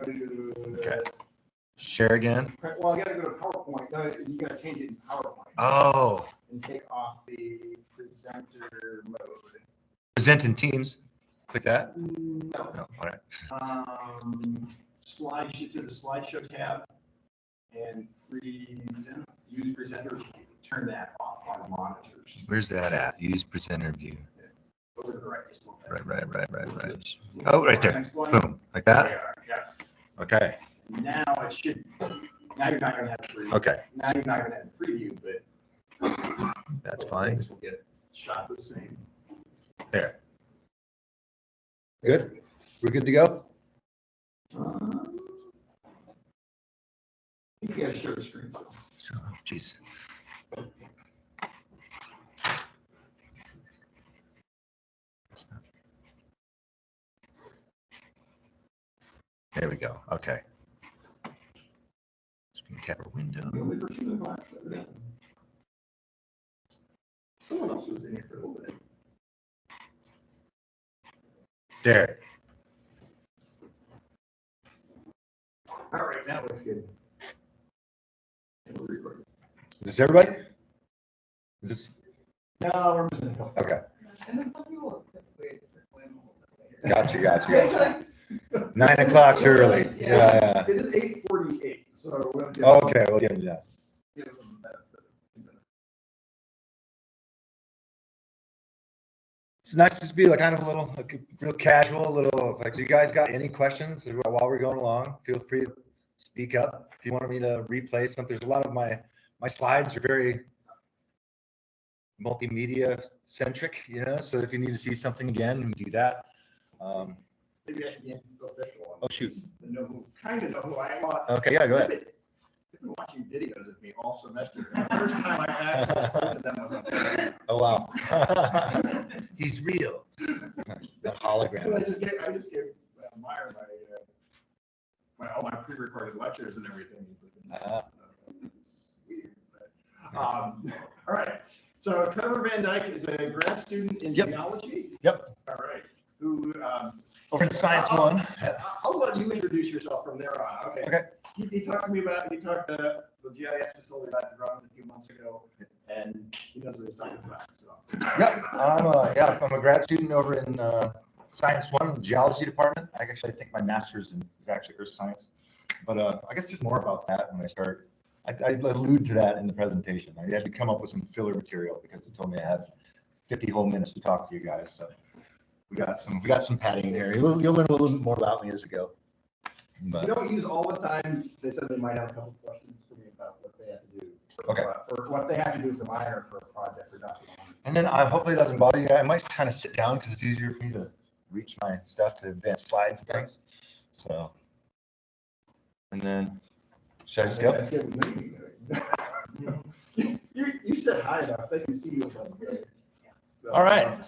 Okay. Share again. Well, I gotta go to PowerPoint. No, you gotta change it in PowerPoint. Oh. And take off the presenter mode. Present in Teams. Click that. No. No. All right. To the slideshow tab and use presenter. Turn that off on the monitors. Where's that at? Use presenter view. Over to the right. Just look at it. Right. Oh, right there. Boom. Like that. Yeah. Okay. Now it should. Now you're not going to have preview. Okay. Now you're not going to have preview, but that's fine. Will get shot the same. There. Good. We're good to go. You got to share the screen. So, geez. There we go. Okay. Screen capture window. The only person in the class. Someone else was in here for a little bit. There. All right, that looks good. And we're recording. Is this everybody? Is this? No, we're missing a couple. Okay. And then some people typically Gotcha. 9 o'clock's early. Yeah. It is 8:48, so we'll get Okay, we'll get into that. give them that. It's nice to be like kind of a little, like, real casual, a little like. So you guys got any questions while we're going along? Feel free to speak up if you want me to replay something. There's a lot of my slides are very multimedia centric, So if you need to see something again, we can do that. Maybe I should be official. Oh shoot. Kind of know who I am. Okay, yeah, go ahead. I've been watching videos of me all semester. The first time I actually spoke to them was on video. Oh wow. He's real. That hologram. I just gave Meyer all my pre-recorded lectures and everything. It's weird. But, all right. So Trevor Van Dyke is a grad student in geology. Yep. All right. Who? Over in Science 1. I'll let you introduce yourself from there on. Okay. He talked to me about the GIS facility about the drawings a few months ago, and he knows what he's talking about. So. Yep. I'm a grad student over in Science 1, the geology department. I think my master's is actually earth science, but I guess there's more about that when I start. I allude to that in the presentation. I had to come up with some filler material because it told me I had 50 whole minutes to talk to you guys. So we got some padding in here. You'll learn a little bit more about me as we go. But, you don't use all the time. They said they might have a couple of questions for me about what they have to do. Or what they have to do for Meyer for a project or document. And then hopefully it doesn't bother you. I might kind of sit down because it's easier for me to reach my stuff to advance slides and things. So, and then should I just go? That's good with me. You said high enough. They can see you. All right.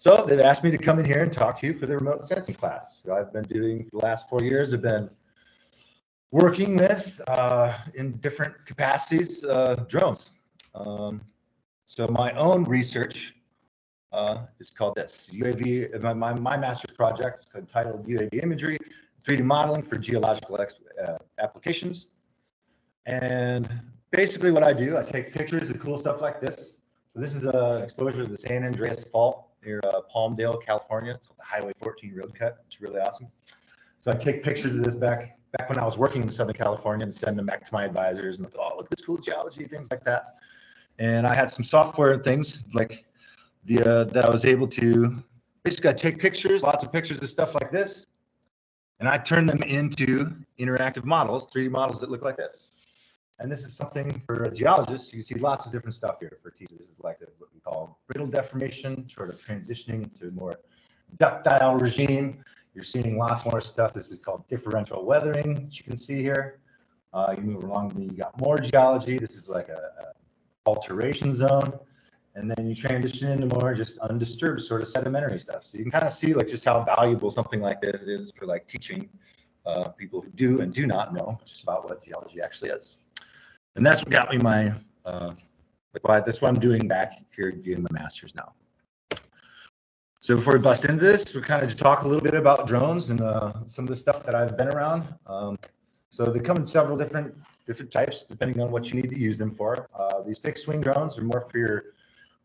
So they've asked me to come in here and talk to you for the remote sensing class. So I've been doing for the last 4 years. I've been working with in different capacities drones. So my own research is called this UAV. My master's project is entitled UAV Imagery, 3D Modeling for Geological Applications. And basically what I do, I take pictures of cool stuff like this. So this is an exposure to the San Andreas Fault near Palmdale, California. It's called the Highway 14 road cut. It's really awesome. So I take pictures of this back when I was working in Southern California and send them back to my advisors and look at this cool geology, things like that. And I had some software and things like that I was able to basically take pictures, lots of pictures of stuff like this, and I turn them into interactive models, 3D models that look like this. And this is something for a geologist. You can see lots of different stuff here for teachers. This is like what we call brittle deformation, sort of transitioning into a more ductile regime. You're seeing lots more stuff. This is called differential weathering, which you can see here. You move along, and you got more geology. This is like a alteration zone. And then you transition into more just undisturbed sort of sedimentary stuff. So you can kind of see like just how valuable something like this is for like teaching people who do and do not know just about what geology actually is. And that's what got me my, that's what I'm doing back here doing my master's now. So before we bust into this, we kind of just talk a little bit about drones and some of the stuff that I've been around. So they come in several different types, depending on what you need to use them for. These fixed wing drones are more for your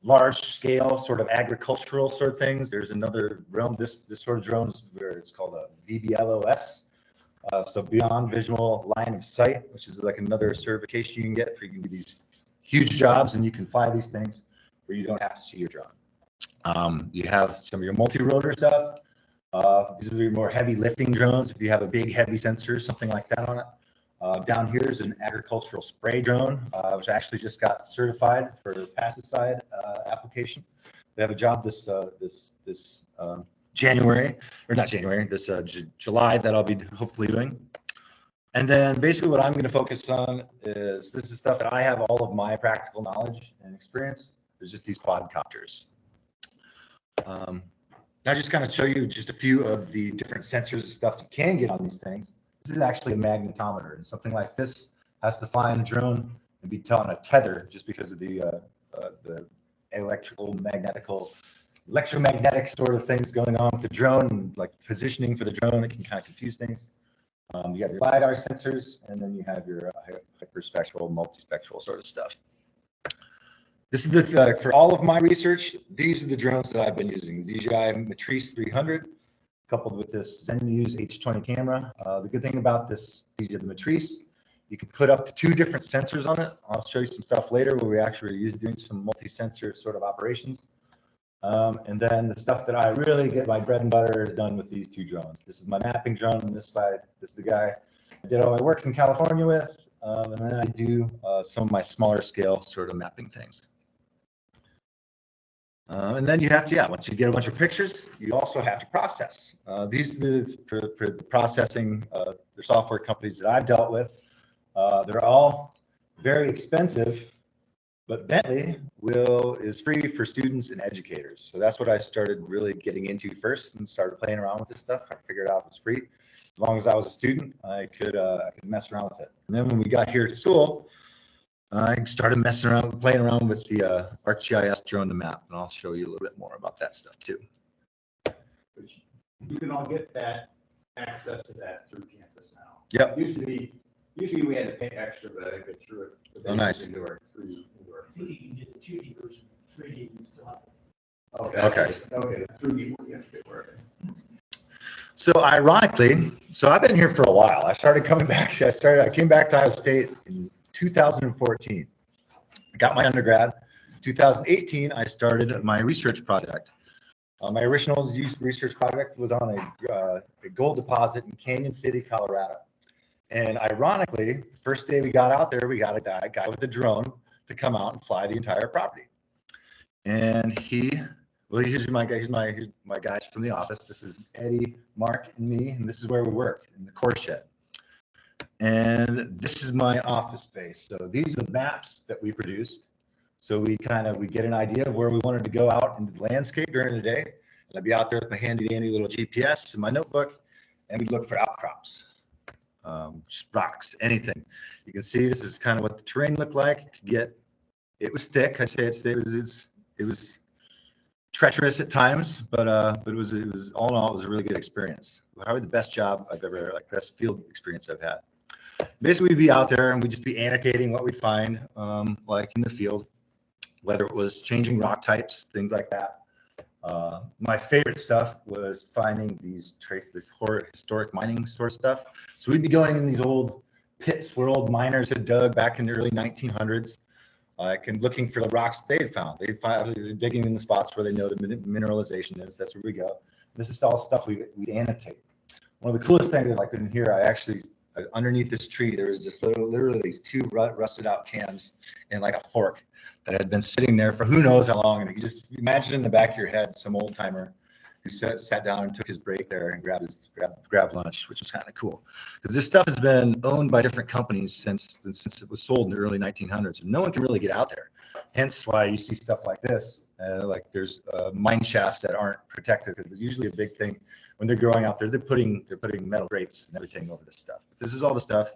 large scale sort of agricultural sort of things. There's another realm, this sort of drone is where it's called a VBLOS. So beyond visual line of sight, which is like another certification you can get for you can do these huge jobs and you can fly these things where you don't have to see your drone. You have some of your multi-rotor stuff. These are your more heavy lifting drones. If you have a big heavy sensor, something like that on it. Down here is an agricultural spray drone, which actually just got certified for pesticide application. We have a job this January, or not January, this July that I'll be hopefully doing. And then basically what I'm going to focus on is this is stuff that I have all of my practical knowledge and experience. There's just these quadcopters. Now just kind of show you just a few of the different sensors and stuff you can get on these things. This is actually a magnetometer, and something like this has to fly in a drone and be on a tether just because of the electromagnetic sort of things going on with the drone, and like positioning for the drone. It can kind of confuse things. You have your LiDAR sensors, and then you have your hyperspectral, multispectral sort of stuff. This is for all of my research, these are the drones that I've been using. The DJI Matrice 300, coupled with this ZenMuse H20 camera. The good thing about this, the Matrice, you can put up to 2 different sensors on it. I'll show you some stuff later where we actually are doing some multi-sensor sort of operations. And then the stuff that I really get my bread and butter is done with these 2 drones. This is my mapping drone on this side. This is the guy I did all my work in California with. And then I do some of my smaller scale sort of mapping things. And then you have to, once you get a bunch of pictures, you also have to process. These are the processing, the software companies that I've dealt with. They're all very expensive, but Bentley is free for students and educators. So that's what I started really getting into first and started playing around with this stuff. I figured out it was free. As long as I was a student, I could mess around with it. And then when we got here to school, I started playing around with the ArcGIS drone to map, and I'll show you a little bit more about that stuff too. You can all get that access to that through campus now. Yep. Usually we had to pay extra, but I think they threw it. Oh, nice. Into our You can get the 2D version, 3D, you still have it. Okay. Okay. 3D, you have to pay for it. So ironically, I've been here for a while. I started coming back. I came back to Iowa State in 2014. I got my undergrad. 2018, I started my research project. My original research project was on a gold deposit in Canyon City, Colorado. And ironically, the first day we got out there, we got a guy with a drone to come out and fly the entire property. And here's my guys from the office. This is Eddie, Mark, and me, and this is where we work in the core shed. And this is my office space. So these are the maps that we produced. So we get an idea of where we wanted to go out into the landscape during the day. And I'd be out there with my handy dandy little GPS and my notebook, and we'd look for outcrops, just rocks, anything. You can see this is kind of what the terrain looked like. It was thick. I say it was treacherous at times, but it was all in all, it was a really good experience. Probably the best job I've ever, best field experience I've had. Basically, we'd be out there and we'd just be annotating what we'd find, like in the field, whether it was changing rock types, things like that. My favorite stuff was finding this historic mining sort of stuff. So we'd be going in these old pits where old miners had dug back in the early 1900s, and looking for the rocks they'd found. They're digging in the spots where they know the mineralization is. That's where we go. This is all stuff we annotate. One of the coolest things that I couldn't hear, underneath this tree, there was just literally these 2 rusted out cans and like a fork that had been sitting there for who knows how long. And you just imagine in the back of your head some old timer who sat down and took his break there and grabbed lunch, which was kind of cool. Because this stuff has been owned by different companies since it was sold in the early 1900s, and no one can really get out there. Hence why you see stuff like this. Like there's mine shafts that aren't protected, because it's usually a big thing when they're growing out there. They're putting metal grates and everything over this stuff. But this is all the stuff.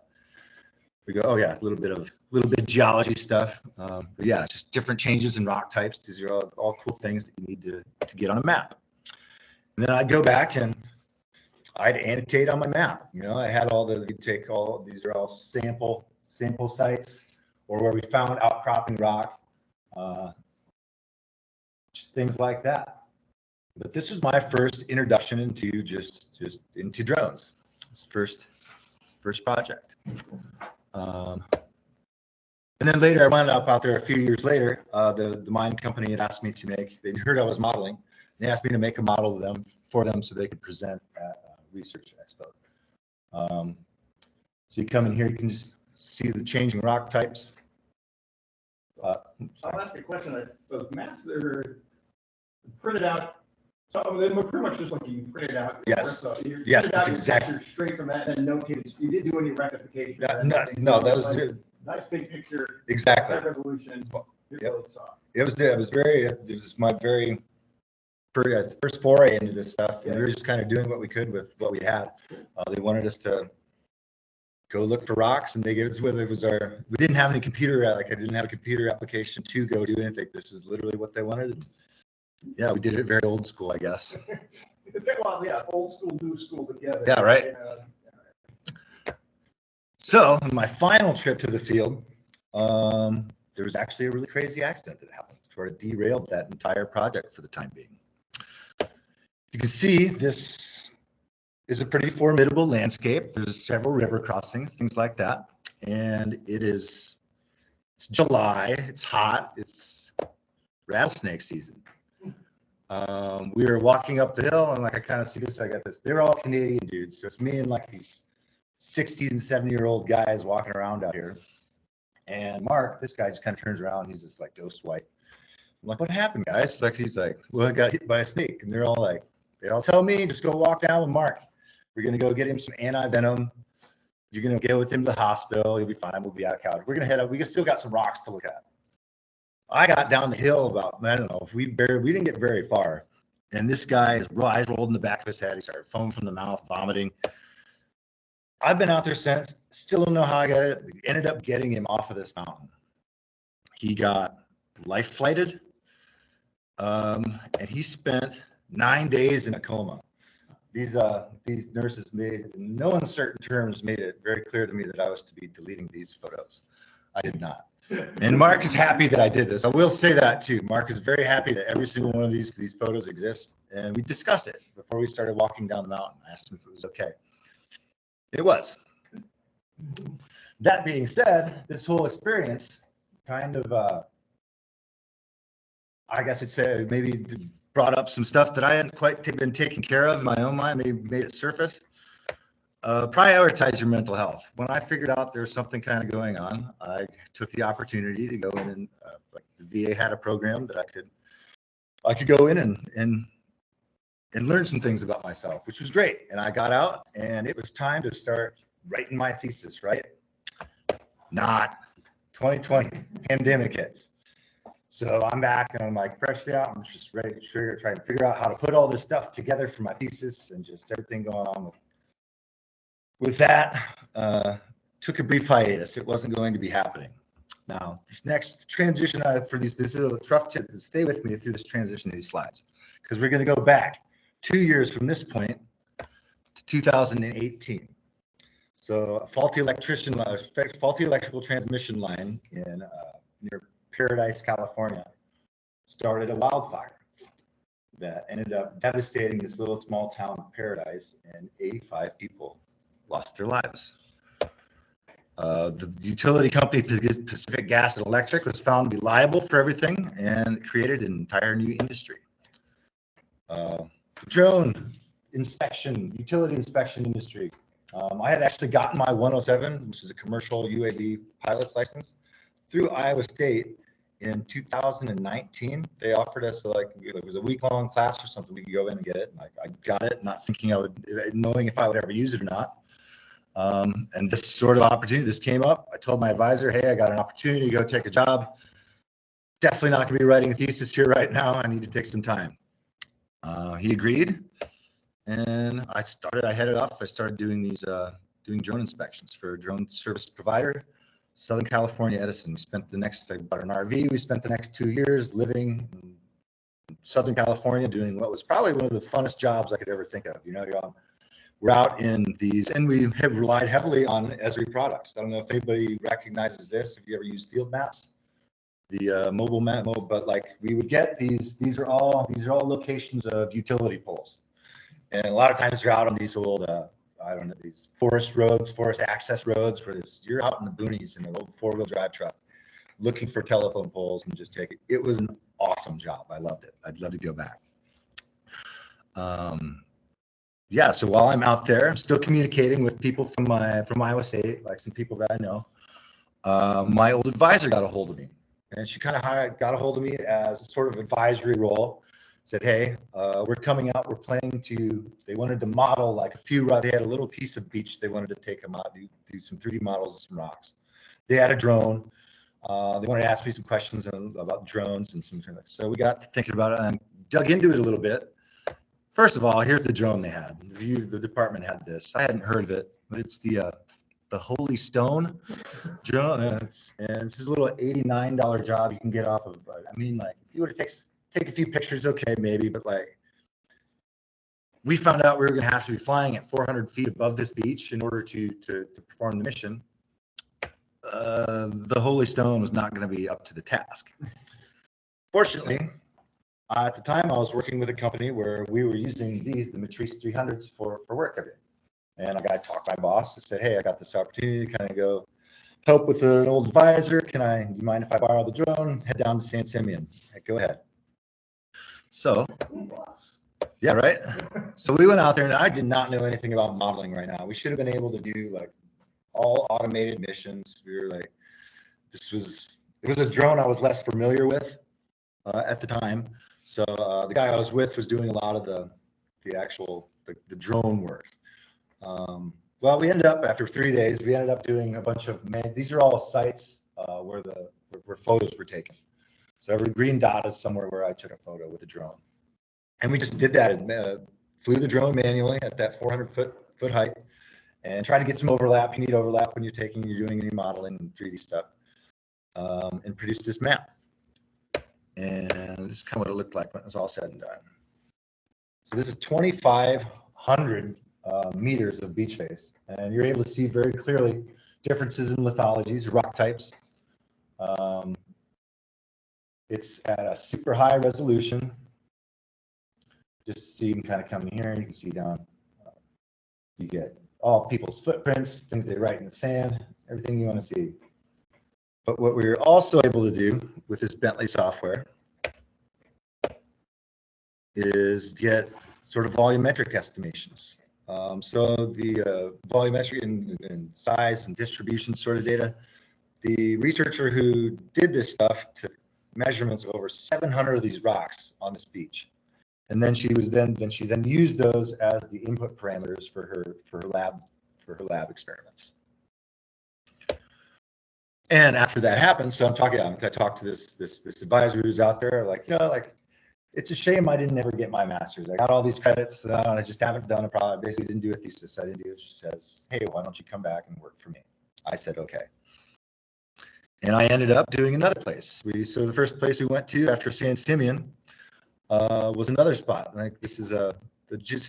We go, oh yeah, a little bit of geology stuff. But yeah, it's just different changes in rock types. These are all cool things that you need to get on a map. And then I'd go back and I'd annotate on my map. You know, I had all the, these are all sample sites, or where we found outcropping rock, just things like that. But this was my first introduction into just into drones. It's first project. And then later, I wound up out there a few years later. The mine company had asked me to make. They heard I was modeling. They asked me to make a model of them for them so they could present at Research Expo. So you come in here, you can just see the changing rock types. I'll ask a question. Those maps that are printed out, so they were pretty much just like you printed out. Yes. So you Yes, printed that's out exactly. your picture straight from that and notated. You didn't do any rectification. No, that was like, nice big picture. exactly. High resolution. Yep. It was my very first foray into this stuff. And we were just kind of doing what we could with what we had. They wanted us to go look for rocks, and they gave us whether it was we didn't have any computer, like I didn't have a computer application to go do anything. This is literally what they wanted. Yeah, we did it very old school, I guess. Well, yeah, old school, new school together. Yeah, right. So my final trip to the field, there was actually a really crazy accident that happened. Sort of derailed that entire project for the time being. You can see this is a pretty formidable landscape. There's several river crossings, things like that. And it's July, it's hot, it's rattlesnake season. We were walking up the hill, and like I kind of see this, I got this. They're all Canadian dudes. So it's me and like these 60 and 70-year-old guys walking around out here. And Mark, this guy just kind of turns around. He's just like ghost white. I'm like, what happened, guys? Like, he's like, well, I got hit by a snake. And they're all like, they all tell me, just go walk down with Mark. We're going to go get him some anti-venom. You're going to go with him to the hospital. He'll be fine. We'll be out of Calgary. We're going to head up. We still got some rocks to look at. I got down the hill about, I don't know, we didn't get very far. And this guy's eyes rolled in the back of his head. He started foaming from the mouth, vomiting. I've been out there since, still don't know how I got it. We ended up getting him off of this mountain. He got life flighted, and he spent 9 days in a coma. These nurses in no uncertain terms, made it very clear to me that I was to be deleting these photos. I did not. And Mark is happy that I did this. I will say that too. Mark is very happy that every single one of these photos exists. And we discussed it before we started walking down the mountain. I asked him if it was okay. It was. That being said, this whole experience kind of, I guess I'd say maybe brought up some stuff that I hadn't quite been taking care of in my own mind, maybe made it surface. Prioritize your mental health. When I figured out there's something kind of going on, I took the opportunity to go in and like the VA had a program that I could go in and learn some things about myself, which was great. And I got out, and it was time to start writing my thesis, right? Not 2020, pandemic hits. So I'm back, and I'm like freshly out. I'm just ready to try and figure out how to put all this stuff together for my thesis and just everything going on with that. Took a brief hiatus. It wasn't going to be happening. Now, this next transition this is a tough tip to stay with me through this transition of these slides, because we're going to go back 2 years from this point to 2018. So a faulty electrical transmission line in near Paradise, California, started a wildfire that ended up devastating this little small town of Paradise, and 85 people lost their lives. The utility company Pacific Gas and Electric was found to be liable for everything and created an entire new industry. Drone inspection, utility inspection industry. I had actually gotten my 107, which is a commercial UAV pilot's license, through Iowa State in 2019. They offered us it was a week-long class or something. We could go in and get it. I got it, not thinking knowing if I would ever use it or not. And this sort of opportunity, this came up. I told my advisor, hey, I got an opportunity to go take a job. Definitely not going to be writing a thesis here right now. I need to take some time. He agreed, and I headed off. I started doing doing drone inspections for a drone service provider, Southern California Edison. I bought an RV. We spent the next 2 years living Southern California doing what was probably one of the funnest jobs I could ever think of. We're out in these, and we have relied heavily on Esri products. I don't know if anybody recognizes this. If you ever use field maps, the mobile map, but like we would get these are all locations of utility poles, and a lot of times you're out on these old I don't know, these forest roads, forest access roads, where you're out in the boonies in a little 4-wheel drive truck looking for telephone poles and just take it. It was an awesome job. I loved it. I'd love to go back. Yeah, so while I'm out there, I'm still communicating with people from Iowa State, like some people that I know. My old advisor got a hold of me, and she kind of got a hold of me as a sort of advisory role. Said, hey, we're coming out. We're planning to. They wanted to model like a few. They had a little piece of beach. They wanted to take them out, do some 3D models of some rocks. They had a drone. They wanted to ask me some questions about drones and some. So we got to thinking about it and dug into it a little bit. First of all, here's the drone they had. The department had this. I hadn't heard of it, but it's the Holy Stone drone. And it's a little $89 job you can get off of. I mean, like if you were to take a few pictures, okay, maybe, but like we found out we were going to have to be flying at 400 feet above this beach in order to perform the mission. The Holy Stone was not going to be up to the task. Fortunately, at the time, I was working with a company where we were using the Matrice 300s for work every day. And I got to talk to my boss and said, hey, I got this opportunity to kind of go help with an old advisor. Do you mind if I borrow the drone, head down to San Simeon? Go ahead. So, yeah, right. So we went out there, and I did not know anything about modeling right now. We should have been able to do like all automated missions. We were like, it was a drone I was less familiar with at the time. So the guy I was with was doing a lot of the actual drone work. Well, we ended up after 3 days. We ended up doing a bunch of these are all sites where photos were taken. So every green dot is somewhere where I took a photo with a drone, and we just did that and flew the drone manually at that 400 foot height, and tried to get some overlap. You need overlap when you're doing any modeling and 3D stuff, and produced this map. And this is kind of what it looked like when it was all said and done. So this is 2,500 meters of beach face, and you're able to see very clearly differences in lithologies, rock types. It's at a super high resolution. Just so you can kind of come in here, and you can see down. You get all people's footprints, things they write in the sand, everything you want to see. But what we're also able to do with this Bentley software is get sort of volumetric estimations. So the volumetric and size and distribution sort of data, the researcher who did this stuff took measurements over 700 of these rocks on this beach. And then she used those as the input parameters for her lab experiments. And after that happened, so I talked to this advisor who's out there, like, it's a shame I didn't ever get my master's. I got all these credits, and I just haven't done a project. Basically, didn't do a thesis. I didn't do it. She says, hey, why don't you come back and work for me? I said, okay. And I ended up doing another place. So the first place we went to after San Simeon was another spot. Like this is a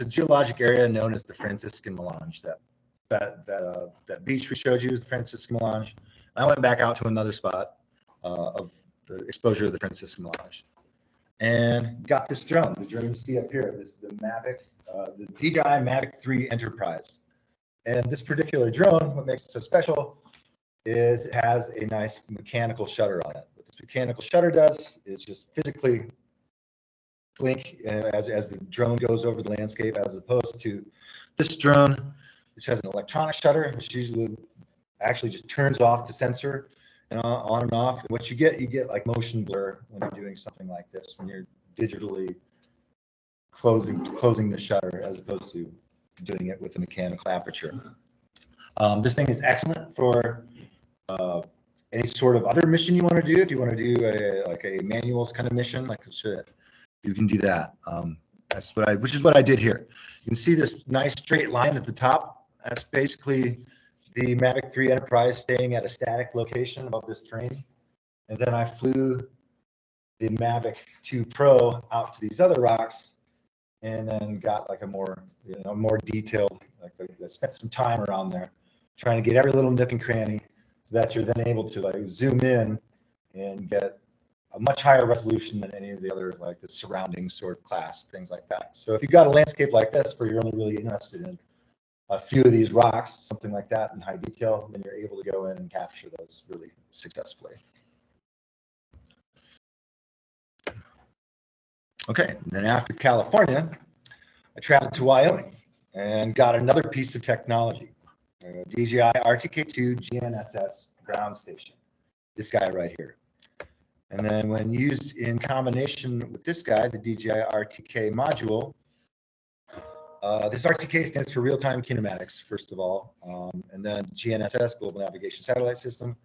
geologic area known as the Franciscan Melange. That beach we showed you is the Franciscan Melange. I went back out to another spot of the exposure of the Franciscan Melange, and got this drone. The drone you see up here. This is the DJI Mavic 3 Enterprise. And this particular drone, what makes it so special is it has a nice mechanical shutter on it. What this mechanical shutter does is just physically blink as the drone goes over the landscape, as opposed to this drone, which has an electronic shutter, which usually actually just turns off the sensor and on and off. And what you get like motion blur when you're doing something like this, when you're digitally closing the shutter as opposed to doing it with a mechanical aperture. This thing is excellent for any sort of other mission you want to do. If you want to do a manual kind of mission, like you can do that. Which is what I did here. You can see this nice straight line at the top. That's basically the Mavic 3 Enterprise staying at a static location above this terrain. And then I flew the Mavic 2 Pro out to these other rocks, and then got like a more, more detailed, like I spent some time around there trying to get every little nook and cranny so that you're then able to like zoom in and get a much higher resolution than any of the other, like the surrounding sort of class, things like that. So if you've got a landscape like this where you're only really interested in a few of these rocks, something like that in high detail, then you're able to go in and capture those really successfully. Okay, then after California, I traveled to Wyoming and got another piece of technology, DJI RTK2 GNSS ground station, this guy right here. And then when used in combination with this guy, the DJI RTK module, this RTK stands for real-time kinematics, first of all, and then GNSS, Global Navigation Satellite System.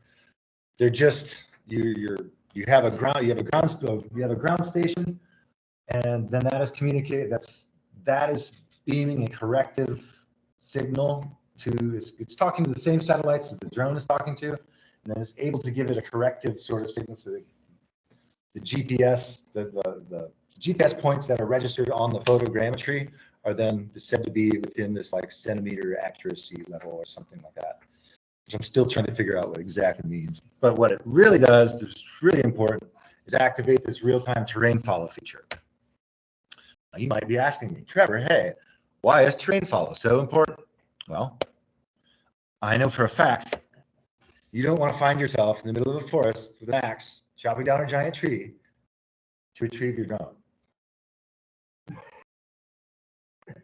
They're just you have a ground station, and then that is communicated. That is beaming a corrective signal to. It's talking to the same satellites that the drone is talking to, and then it's able to give it a corrective sort of signal. So the GPS, the GPS points that are registered on the photogrammetry are then said to be within this like centimeter accuracy level or something like that, which I'm still trying to figure out what exactly means. But what it really does, that's really important, is activate this real-time terrain follow feature. Now you might be asking me, Trevor, hey, why is terrain follow so important? Well, I know for a fact you don't want to find yourself in the middle of a forest with an axe chopping down a giant tree to retrieve your drone.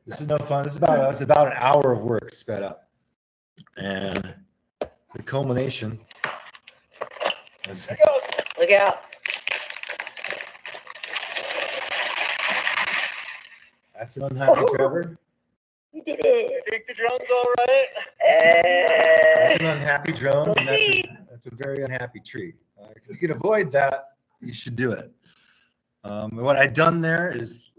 This is no fun. It's about an hour of work sped up. And the culmination. Look out. That's an unhappy Trevor. You did it. You think the drone's all right? That's an unhappy drone, and that's a very unhappy tree. If you can avoid that, you should do it. What I'd done there is,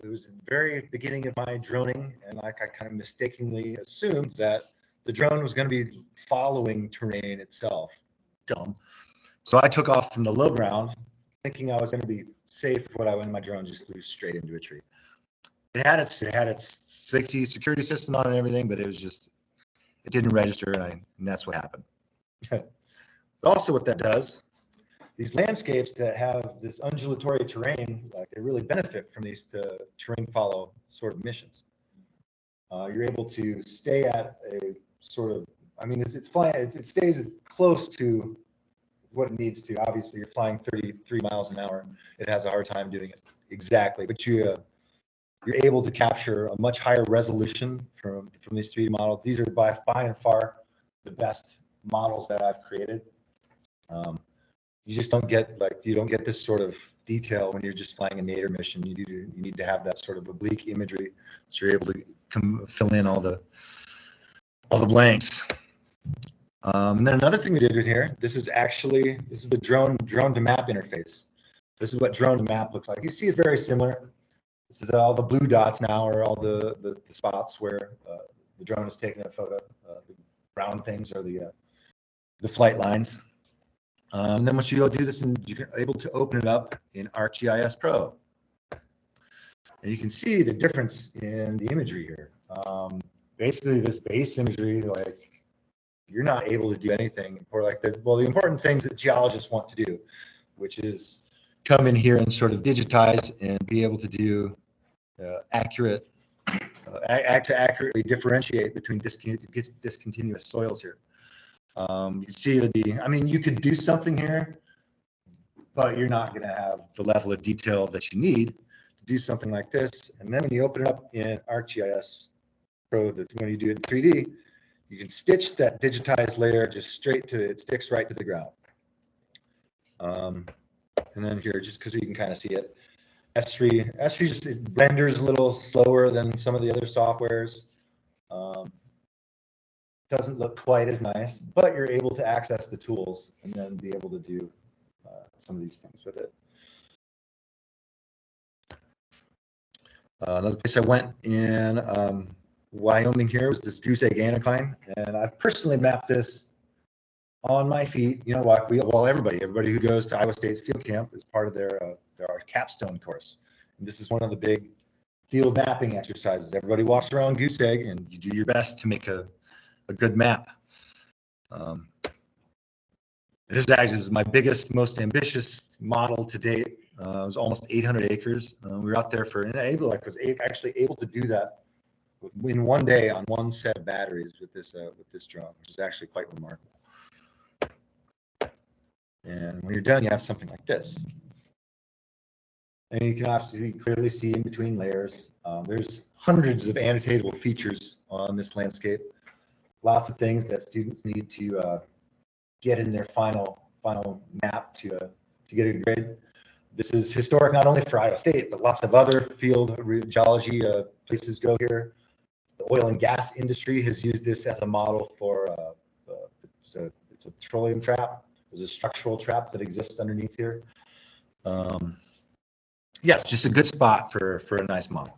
it was the very beginning of my droning, and I kind of mistakenly assumed that the drone was going to be following terrain itself. Dumb. So I took off from the low ground, thinking I was going to be safe with what I went. My drone just flew straight into a tree. It had its safety security system on and everything, but it didn't register, and that's what happened. Also, what that does, these landscapes that have this undulatory terrain, like they really benefit from these terrain follow sort of missions. You're able to stay at a sort of, it's flying, it stays close to what it needs to. Obviously, you're flying 33 miles an hour. It has a hard time doing it exactly, but you're able to capture a much higher resolution from these 3D models. These are by and far the best models that I've created. You just don't get this sort of detail when you're just flying a nadir mission. You need to have that sort of oblique imagery so you're able to fill in all the blanks. And then another thing we did here, this is the drone to map interface. This is what drone to map looks like. You see it's very similar. This is all the blue dots now are all the spots where the drone is taking a photo. The brown things are the flight lines. And then once you go do this, and you're able to open it up in ArcGIS Pro, and you can see the difference in the imagery here. Basically, this base imagery, like you're not able to do anything, or like the important things that geologists want to do, which is come in here and sort of digitize and be able to do accurately differentiate between discontinuous soils here. You can see you could do something here, but you're not going to have the level of detail that you need to do something like this. And then when you open it up in ArcGIS Pro, when you do it in 3D, you can stitch that digitized layer just straight to it, sticks right to the ground. And then here, just because you can kind of see it, S3 just it renders a little slower than some of the other softwares. Doesn't look quite as nice, but you're able to access the tools and then be able to do some of these things with it. Another place I went in Wyoming here was this Goose Egg Anticline, and I've personally mapped this on my feet, you know, like everybody who goes to Iowa State's field camp is part of their capstone course. And this is one of the big field mapping exercises. Everybody walks around goose egg and you do your best to make a good map. This is my biggest, most ambitious model to date. It was almost 800 acres. We were out there was actually able to do that in one day on one set of batteries with this drone, which is actually quite remarkable. And when you're done, you have something like this. And you can obviously clearly see in between layers. There's hundreds of annotatable features on this landscape. Lots of things that students need to get in their final map to get a grade. This is historic not only for Iowa State, but lots of other field geology places go here. The oil and gas industry has used this as a model for it's a petroleum trap. There's a structural trap that exists underneath here. Yeah, it's just a good spot for a nice model.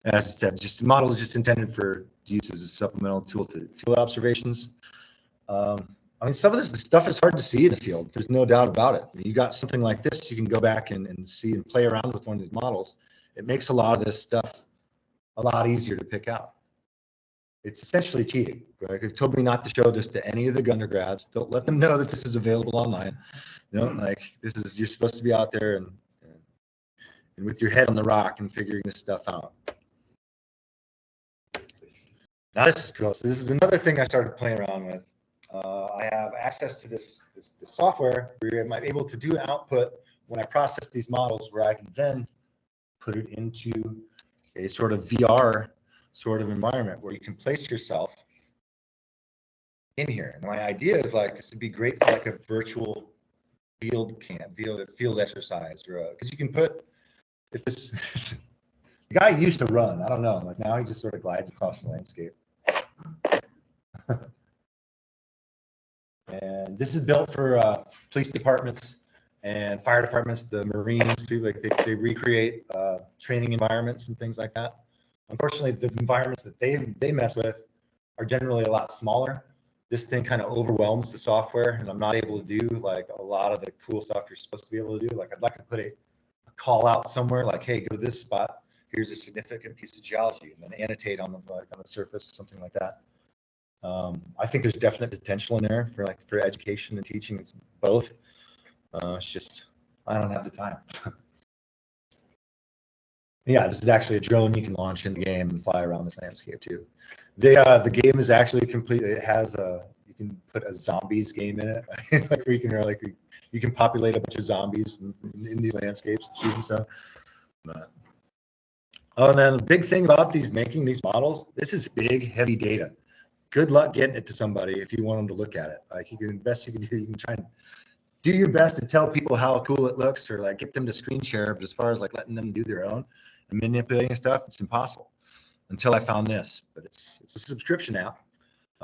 As I said, the model is just intended for use as a supplemental tool to field observations. I mean, some of this stuff is hard to see in the field. There's no doubt about it. You got something like this, you can go back and see and play around with one of these models. It makes a lot of this stuff a lot easier to pick out. It's essentially cheating. Like, it told me not to show this to any of the undergrads. Don't let them know that this is available online. You know, like you're supposed to be out there and with your head on the rock and figuring this stuff out. Now this is cool. So this is another thing I started playing around with. I have access to this software where I'm able to do an output when I process these models, where I can then put it into a sort of VR sort of environment where you can place yourself in here. And my idea is like this would be great for like a virtual field camp, field exercise, or because you can put if this the guy used to run. I don't know, like now he just sort of glides across the landscape. And this is built for police departments and fire departments, the Marines, too. Like they recreate training environments and things like that. Unfortunately, the environments that they mess with are generally a lot smaller. This thing kind of overwhelms the software, and I'm not able to do like a lot of the cool stuff you're supposed to be able to do. Like I'd like to put a call out somewhere, like, hey, go to this spot. Here's a significant piece of geology, and then annotate on the surface, something like that. I think there's definite potential in there for education and teaching. It's both. It's just I don't have the time. Yeah, this is actually a drone you can launch in the game and fly around this landscape too. The game is actually complete. It has you can put a zombies game in it. Like you can populate a bunch of zombies in these landscapes and shoot them stuff. But oh, and then the big thing about making these models, this is big, heavy data. Good luck getting it to somebody if you want them to look at it. Like you can try and do your best to tell people how cool it looks, or like get them to screen share. But as far as like letting them do their own and manipulating stuff, it's impossible. Until I found this, but it's a subscription app.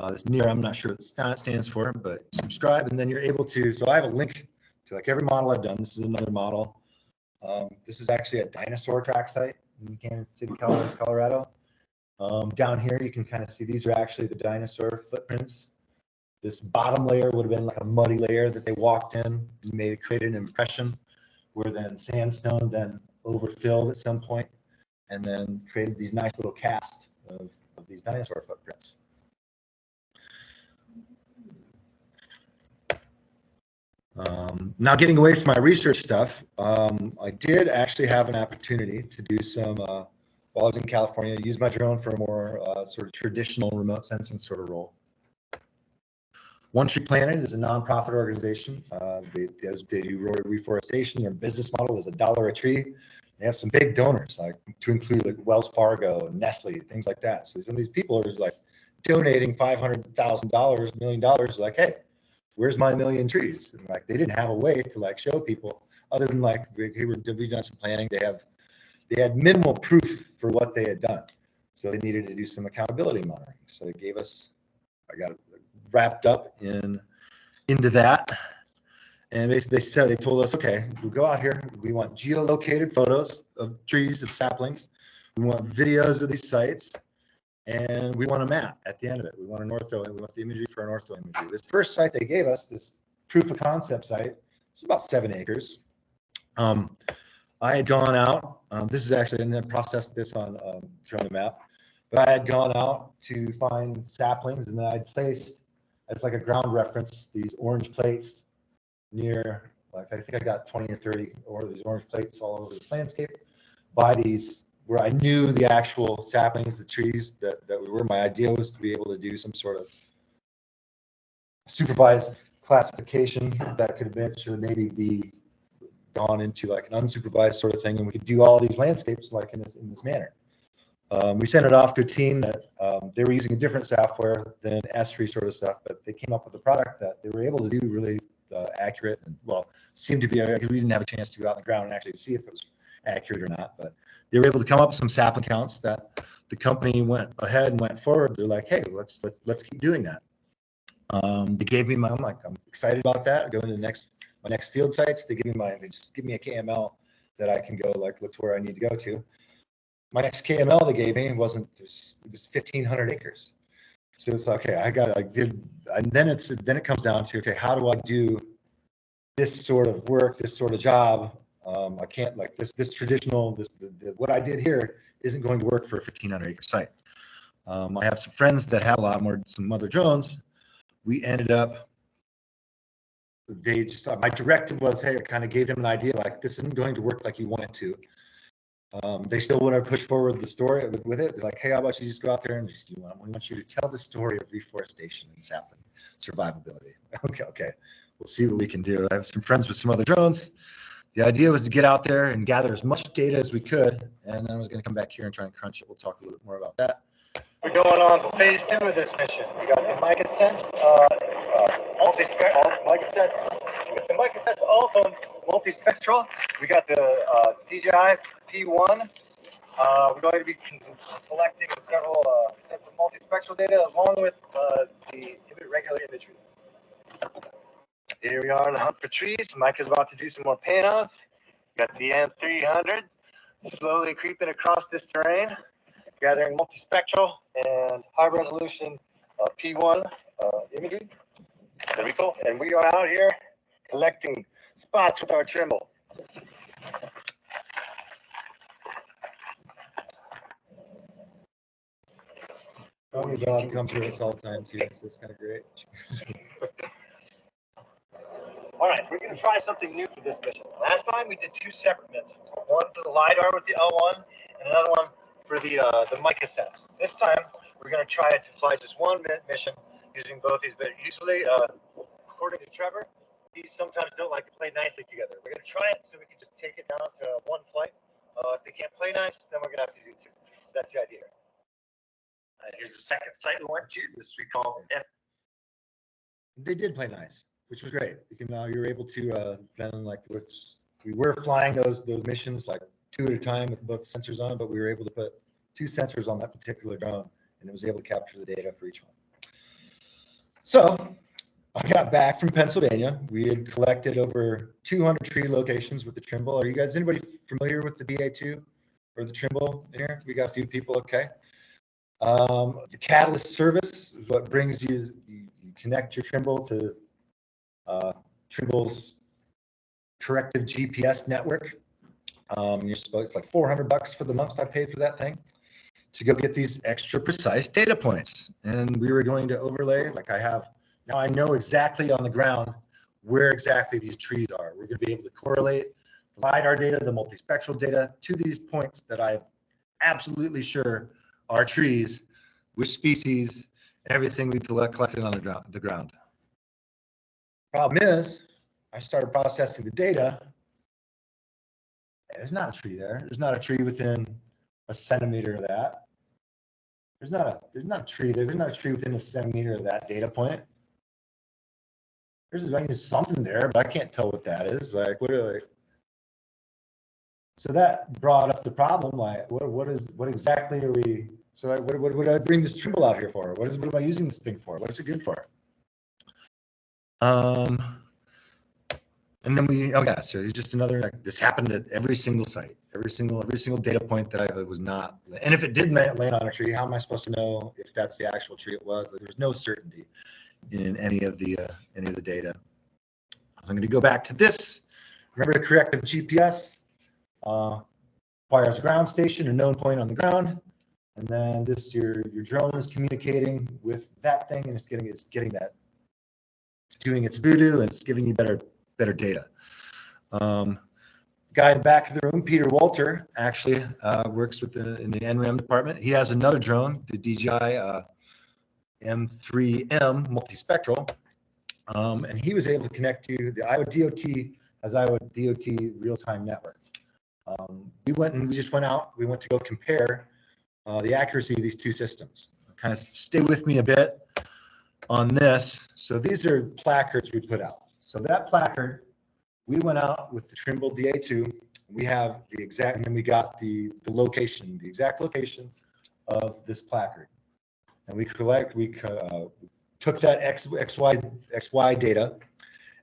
This near, I'm not sure what it stands for, but subscribe and then you're able to. So I have a link to like every model I've done. This is another model. This is actually a dinosaur track site in Kansas City, Colorado. Down here, you can kind of see these are actually the dinosaur footprints. This bottom layer would have been like a muddy layer that they walked in and created an impression, where then sandstone then overfilled at some point and then created these nice little casts of these dinosaur footprints. Now getting away from my research stuff, I did actually have an opportunity to do some, while I was in California, use my drone for a more sort of traditional remote sensing sort of role. One Tree Planet is a nonprofit organization. They do reforestation. Their business model is $1 a tree. They have some big donors, like to include like Wells Fargo and Nestle, things like that. So some of these people are like donating $500,000, $1 million, like, hey, where's my million trees? And like they didn't have a way to like show people other than like we've done some planning. They had minimal proof for what they had done, so they needed to do some accountability monitoring. So they gave us. I got wrapped up into that, and basically they told us, okay, we'll go out here. We want geolocated photos of trees, of saplings. We want videos of these sites. and we want a map at the end of it. We want an ortho, and we want the imagery for an ortho imagery. This first site they gave us, this proof of concept site, it's about 7 acres. I had gone out, this is actually, and then processed this on showing the map, but I had gone out to find saplings, and then I'd placed, as like a ground reference, these orange plates near, like I think I got 20 or 30 or these orange plates all over this landscape by these, where I knew the actual saplings, the trees that we were. My idea was to be able to do some sort of supervised classification that could eventually maybe be gone into like an unsupervised sort of thing, and we could do all these landscapes like in this manner. We sent it off to a team that they were using a different software than Esri sort of stuff, but they came up with a product that they were able to do really accurate, and well, seemed to be, because we didn't have a chance to go out on the ground and actually see if it was accurate or not, but they were able to come up with some sapling counts that the company went ahead and went forward. They're like, hey, let's keep doing that. They gave me I'm excited about that. Going to my next field sites, they just give me a KML that I can go like look to where I need to go to. My next KML they gave me it was 1,500 acres. So it's like, okay, and then it comes down to, okay, how do I do this sort of work, this sort of job? I can't, like this traditional, what I did here isn't going to work for a 1,500 acre site. I have some friends that have some other drones. We ended up, my directive was, hey, I kind of gave them an idea, like this isn't going to work like you want it to. They still want to push forward the story with it. They're like, hey, how about you just go out there and we want you to tell the story of reforestation and sapling survivability. Okay. We'll see what we can do. I have some friends with some other drones. The idea was to get out there and gather as much data as we could, and then I was going to come back here and try and crunch it. We'll talk a little bit more about that. We're going on to phase 2 of this mission. We got the MicaSense, with the MicaSense Alta multispectral. We got the DJI P1. We're going to be collecting several sets of multispectral data along with the regular imagery. Here we are on the hunt for trees. Mike is about to do some more paint-offs. Got the M300 slowly creeping across this terrain, gathering multispectral and high-resolution P1 imagery. Very cool. And we are out here collecting spots with our Trimble. Only dog comes with us all the time too, so it's kind of great. All right, we're going to try something new for this mission. Last time we did 2 separate missions, one for the LiDAR with the L1 and another one for the MicaSense. This time we're going to try to fly just one mission using both these, but usually, according to Trevor, these sometimes don't like to play nicely together. We're going to try it so we can just take it down to one flight. If they can't play nice, then we're going to have to do 2. That's the idea. Here's the second site we went to. This we call F. They did play nice, which was great. You're able to then we were flying those missions like 2 at a time with both sensors on, but we were able to put 2 sensors on that particular drone, and it was able to capture the data for each one. So I got back from Pennsylvania. We had collected over 200 tree locations with the Trimble. Anybody familiar with the BA2 or the Trimble in here? We got a few people. Okay. The Catalyst service is what brings you connect your Trimble to Trimble's corrective GPS network. It's like $400 for the month I paid for that thing to go get these extra precise data points. And we were going to overlay, now I know exactly on the ground where exactly these trees are. We're going to be able to correlate the LiDAR data, the multispectral data to these points that I'm absolutely sure are trees, which species, everything we collected on the ground. Problem is, I started processing the data, and there's not a tree there. There's not a tree within a centimeter of that. There's not a tree there. There's not a tree within a centimeter of that data point. There's something there, but I can't tell what that is. Like, what are they? So that brought up the problem. Like, what exactly are we? So like, what would I bring this Trimble out here for? What am I using this thing for? What is it good for? And then so it's just another, like, this happened at every single site, every single data point that I was not, and if it did land on a tree, how am I supposed to know if that's the actual tree it was? There's no certainty in any of the data. So I'm going to go back to this. Remember, corrective GPS requires a ground station, a known point on the ground, and then your drone is communicating with that thing, and it's getting that, it's doing its voodoo, and it's giving you better data. Guy in the back of the room, Peter Walter, actually works in the NRAM department. He has another drone, the DJI M3M multispectral, and he was able to connect to the Iowa DOT real-time network. We went to go compare the accuracy of these two systems. Kind of stay with me a bit on this. So these are placards we put out. So that placard, we went out with the Trimble DA2. We have the exact, and then we got the exact location of this placard. And we took that XY data,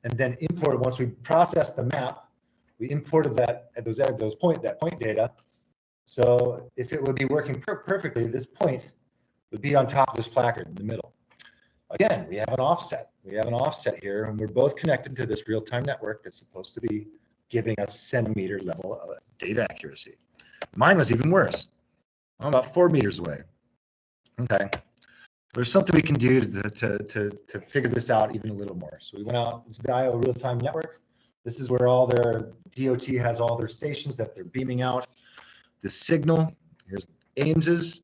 and then imported, once we processed the map, we imported that point data. So if it would be working perfectly, this point would be on top of this placard in the middle. Again, we have an offset. We have an offset here, and we're both connected to this real-time network that's supposed to be giving us centimeter level of data accuracy. Mine was even worse. I'm about 4 meters away. Okay. There's something we can do to figure this out even a little more. So we went out, it's the Iowa real-time network. This is where all their DOT has all their stations that they're beaming out the signal. Here's Ames's,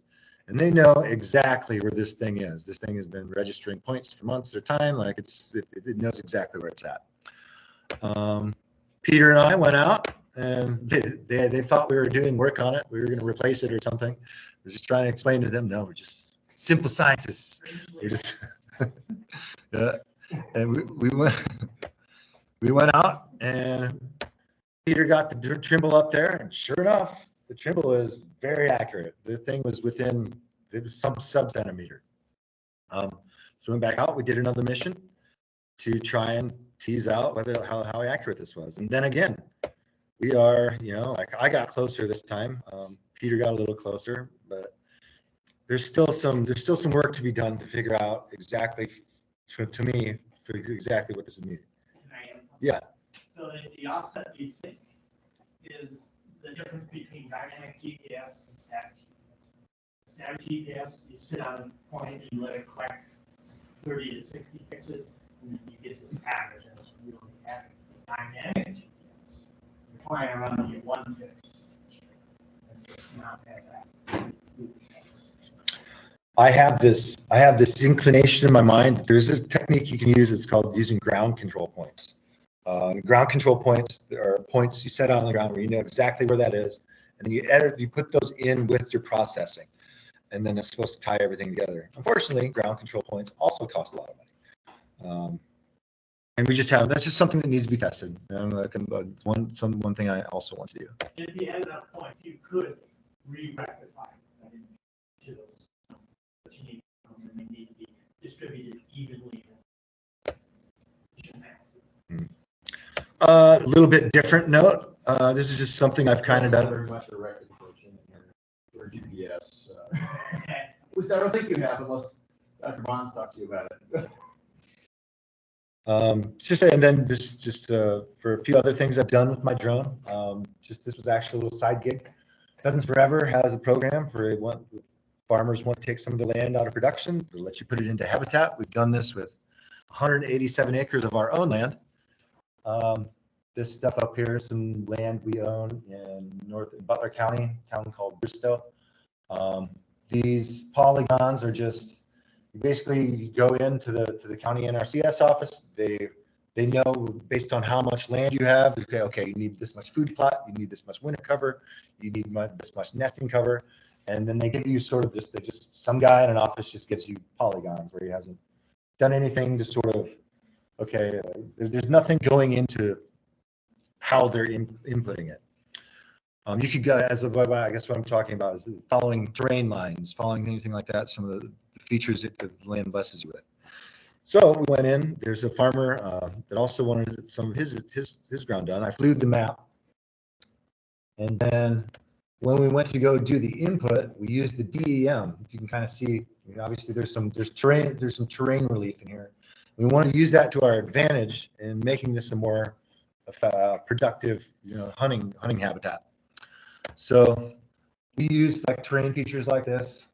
and they know exactly where this thing is. This thing has been registering points for months at a time. Like it knows exactly where it's at. Peter and I went out, and they thought we were doing work on it. We were going to replace it or something. We're just trying to explain to them, no, we're just simple scientists. We're just and we went out, and Peter got the Trimble up there, and sure enough, the Trimble is very accurate. The thing was some sub-centimeter. So we went back out. We did another mission to try and tease out how accurate this was. And then again, we are, like I got closer this time. Peter got a little closer, but there's still some work to be done to figure out exactly, to me, for exactly what this is needed. Yeah. So the offset, you think, is the difference between dynamic GPS and static GPS. Static GPS, you sit on a point and you let it collect 30 to 60 fixes, and then you get this average, and it's really accurate. Dynamic GPS, you're flying around and you get one fix, and so it's not as accurate. I have this inclination in my mind that there's a technique you can use. It's called using ground control points. Ground control points are points you set out on the ground where you know exactly where that is, and then you put those in with your processing, and then it's supposed to tie everything together. Unfortunately, ground control points also cost a lot of money, and that's just something that needs to be tested. It's one thing I also want to do. If you added that point, you could re-rectify that to those, but you need, they need to be distributed evenly. A little bit different note. This is just something I've kind of done. Very much a rectification for GPS. At least I don't think you have, unless Dr. Bonds talked to you about it. And then just for a few other things I've done with my drone. This was actually a little side gig. Feathers Forever has a program for farmers want to take some of the land out of production. They'll let you put it into habitat. We've done this with 187 acres of our own land. This stuff up here is some land we own in Butler County, a town called Bristow. These polygons are just you go into the county NRCS office. They know based on how much land you have. Okay, you need this much food plot, you need this much winter cover, you need this much nesting cover, and then they give you sort of some guy in an office just gives you polygons where he hasn't done anything to sort of. Okay, there's nothing going into how they're inputting it. You could go, I guess what I'm talking about is following terrain lines, following anything like that, some of the features that the land blesses you with. So we went in. There's a farmer that also wanted some of his ground done. I flew the map, and then when we went to go do the input, we used the DEM. If you can kind of see, obviously there's some terrain relief in here. We want to use that to our advantage in making this a more productive, hunting habitat. So we use like terrain features like this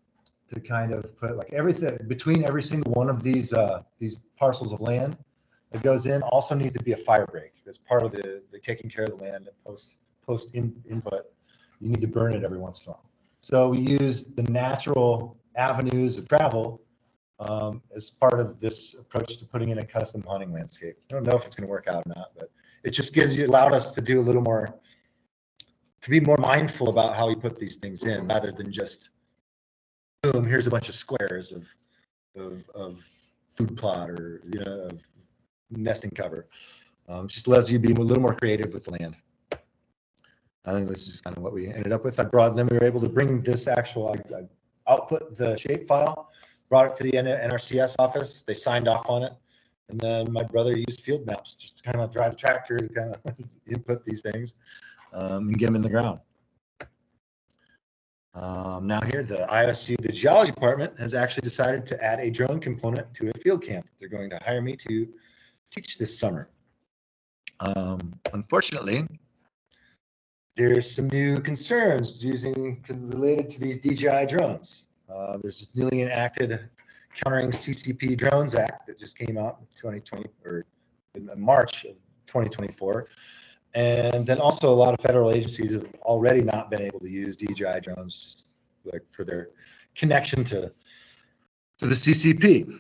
to kind of put like everything between every single one of these parcels of land that goes in. Also needs to be a fire break. That's part of the taking care of the land post input. You need to burn it every once in a while. So we use the natural avenues of travel as part of this approach to putting in a custom hunting landscape. I don't know if it's going to work out or not, but it just allowed us to do a little more, to be more mindful about how we put these things in, rather than just, boom, here's a bunch of squares of food plot or of nesting cover. Just allows you to be a little more creative with the land. I think this is kind of what we ended up with. Then we were able to bring this actual, I output the shape file, brought it to the NRCS office. They signed off on it. And then my brother used field maps just to kind of drive the tractor to kind of input these things and get them in the ground. Now here, the ISU, the geology department, has actually decided to add a drone component to a field camp. They're going to hire me to teach this summer. Unfortunately, there's some new concerns related to these DJI drones. There's this newly enacted Countering CCP Drones Act that just came out in 2020 or in March of 2024. And then also a lot of federal agencies have already not been able to use DJI drones just like for their connection to the CCP.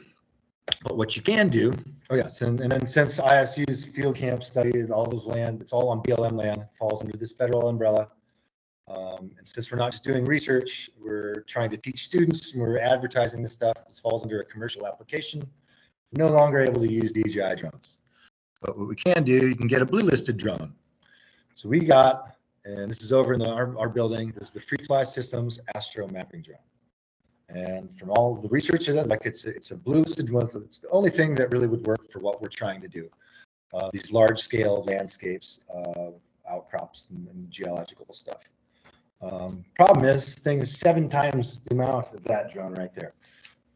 But what you can do, and then since ISU's field camp study, all those land, it's all on BLM land, falls under this federal umbrella. And since we're not just doing research, we're trying to teach students, and we're advertising this stuff. This falls under a commercial application. We're no longer able to use DJI drones. But what we can do, you can get a blue listed drone. So we got, and this is over in our building, this is the Free Fly Systems Astro Mapping Drone. And from all the research of it, like it's a blue listed one. It's the only thing that really would work for what we're trying to do. These large scale landscapes, outcrops and geological stuff. Problem is, this thing is 7 times the amount of that drone right there.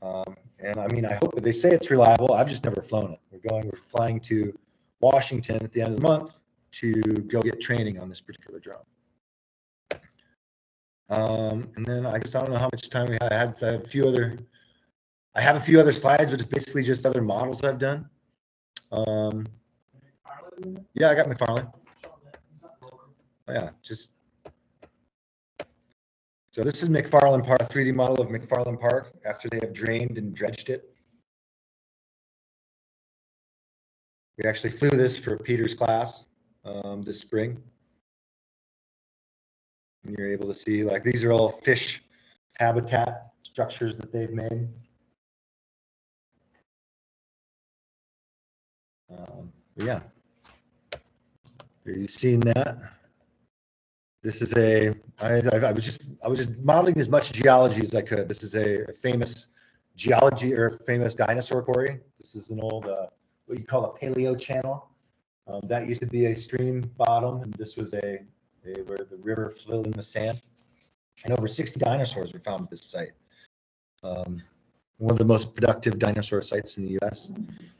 And I mean, I hope that they say it's reliable. I've just never flown it. We're flying to Washington at the end of the month to go get training on this particular drone. And then I guess I don't know how much time we had. I have a few other slides, but it's basically just other models I've done. Yeah, I got McFarland. Yeah, so this is McFarland Park, 3D model of McFarland Park after they have drained and dredged it. We actually flew this for Peter's class this spring. And you're able to see, like, these are all fish habitat structures that they've made. Yeah. You've seen that. This is I was just modeling as much geology as I could. This is a famous geology or famous dinosaur quarry. This is an old, what you call a paleo channel. That used to be a stream bottom, and this was where the river flowed in the sand. And over 60 dinosaurs were found at this site. One of the most productive dinosaur sites in the U.S.,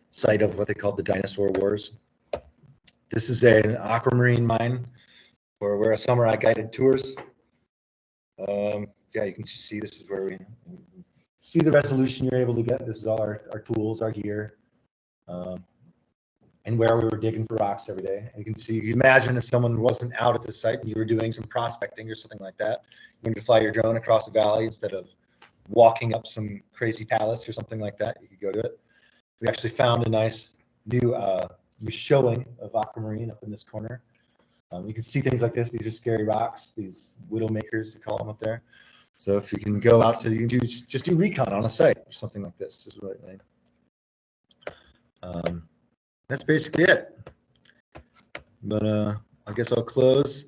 site of what they called the dinosaur wars. This is an aquamarine mine where a summer I guided tours. Yeah, you can see this is where we see the resolution you're able to get. This is all our tools, our gear, and where we were digging for rocks every day. You can see, you imagine if someone wasn't out at the site and you were doing some prospecting or something like that, you wanted to fly your drone across a valley instead of walking up some crazy talus or something like that, you could go to it. We actually found a nice new showing of aquamarine up in this corner. You can see things like this. These are scary rocks, these widow makers, they call them up there. So if you can go out to, you can just do recon on a site or something like this. This is what I mean. That's basically it. But I guess I'll close.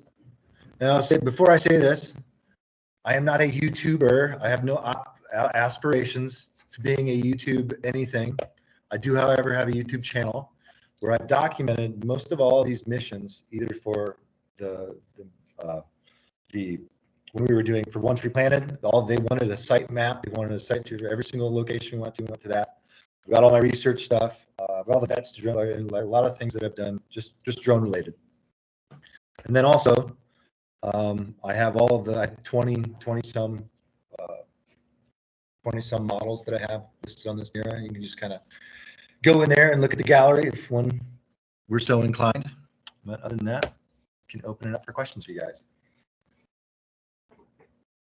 And I'll say, before I say this, I am not a YouTuber. I have no aspirations to being a YouTube anything. I do, however, have a YouTube channel where I've documented most of all these missions, either for when we were doing for One Tree Planted, they wanted a site map. They wanted a site to every single location we went to that. We got all my research stuff, all the vets to drill, like a lot of things that I've done, just drone related. And then also, I have all of the 20 some models that I have listed on this Nira. You can just kind of go in there and look at the gallery if we're so inclined. But other than that, you can open it up for questions for you guys.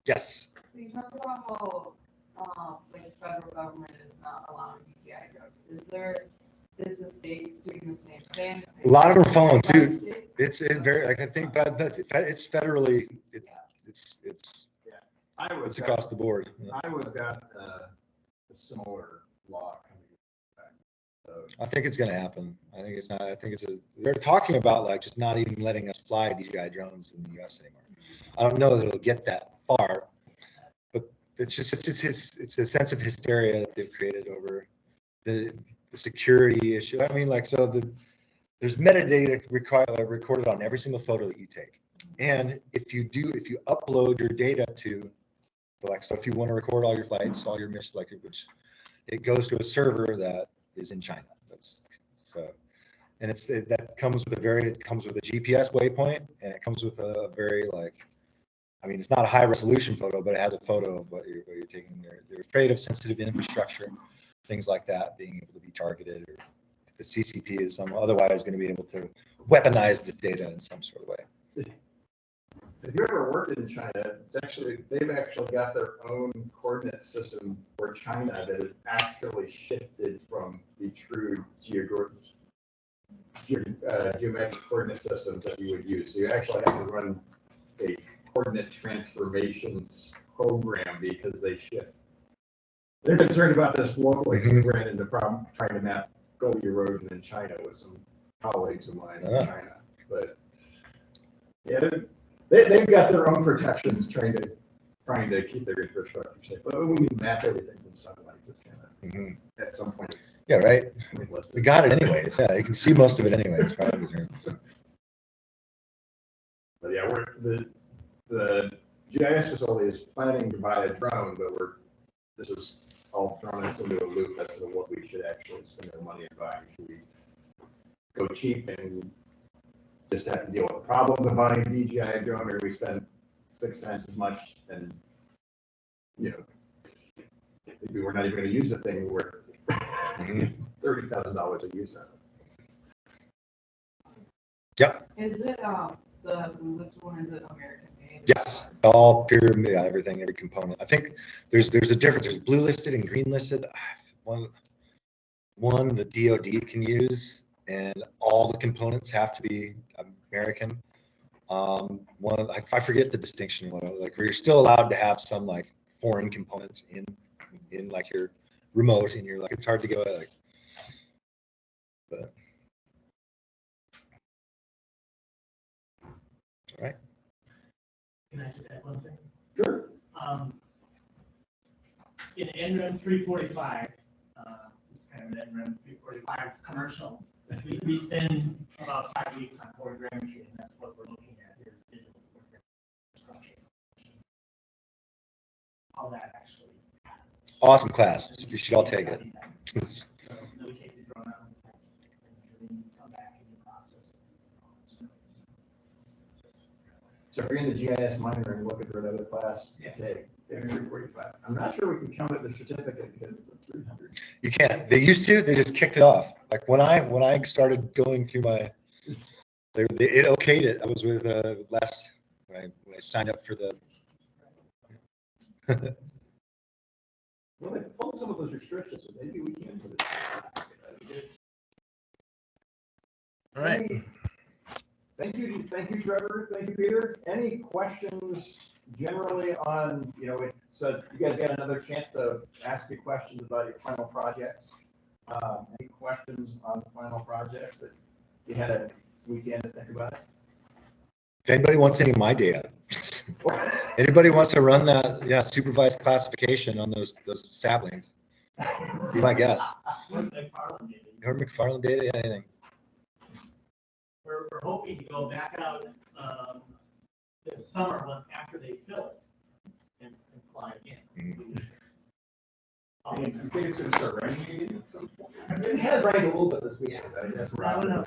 Yes. So you talked about how, like, the federal government is not allowing DPI drugs. Is the states doing the same thing? A lot of them are following suit. It's very, like, I think, but it's federally, it's Iowa's across the board. Iowa's got a similar law coming back. So, I think it's going to happen. I think it's not. I think they're talking about like just not even letting us fly DJI drones in the U.S. anymore. I don't know that it'll get that far, but it's just it's a sense of hysteria that they've created over the security issue. I mean, like, so there's metadata recorded on every single photo that you take, and if you upload your data to, like, so if you want to record all your flights, all your missions, like, which it goes to a server that is in China. That's so, and that comes with a GPS waypoint, and it comes with a very, like, I mean, it's not a high resolution photo, but it has a photo of what you're taking. They're afraid of sensitive infrastructure, things like that, being able to be targeted, or the CCP is otherwise going to be able to weaponize this data in some sort of way. if you ever worked in China, they've actually got their own coordinate system for China that is actually shifted from the true geometric coordinate systems that you would use. So you actually have to run a coordinate transformations program because they shift. They're concerned about this locally. We ran into a problem trying to map gully erosion in China with some colleagues of mine in China. But yeah, they've got their own protections trying to keep their infrastructure safe. But we can map everything from satellites. It's kind of at some point. Yeah, right. We got it anyways. Yeah, you can see most of it anyways. Right? But yeah, the GIS facility is planning to buy a drone, but this is all thrown us into a loop as to what we should actually spend our money on buying. Should we go cheap and just have to deal with the problems of buying a DJI drone, or we spend 6 times as much and, maybe we're not even going to use the thing worth $30,000 a use of it. Yep. Is it, the bluest one, is it American made? Yes, all pyramid, everything, every component. I think there's a difference. There's blue listed and green listed. One the DoD can use, and all the components have to be American. I forget the distinction. Like, you're still allowed to have some, like, foreign components in like your remote, and you're like, it's hard to go like, but. All right. Can I just add one thing? Sure. In NREM 345, it's kind of an NREM 345 commercial, we spend about 5 weeks on photogrammetry, and that's what we're looking at here, digital photogrammetry structure. All that actually happens. Awesome class. You should all take it. So then we take the drone out and then come back and you process it. So if you're in the GIS minor and looking for another class, take 345. I'm not sure we can count it the certificate because it's a 300. You can't. They used to. They just kicked it off. Like when I started going through my, it okayed it. I was with when I signed up for the. Well, they pulled some of those restrictions, so maybe we can put it. All right. Thank you, Trevor. Thank you, Peter. Any questions generally on, so you guys got another chance to ask me questions about your final projects. Any questions on the final projects that you had a weekend to think about? If anybody wants any of my data, anybody wants to run that, supervised classification on those saplings, Be my guess. McFarland did it. You heard McFarland data? Anything? We're hoping to go back out, this summer when, after they fill it and fly again. You think it's gonna start raining again at some point? It has rained a little bit this weekend. That's I don't know.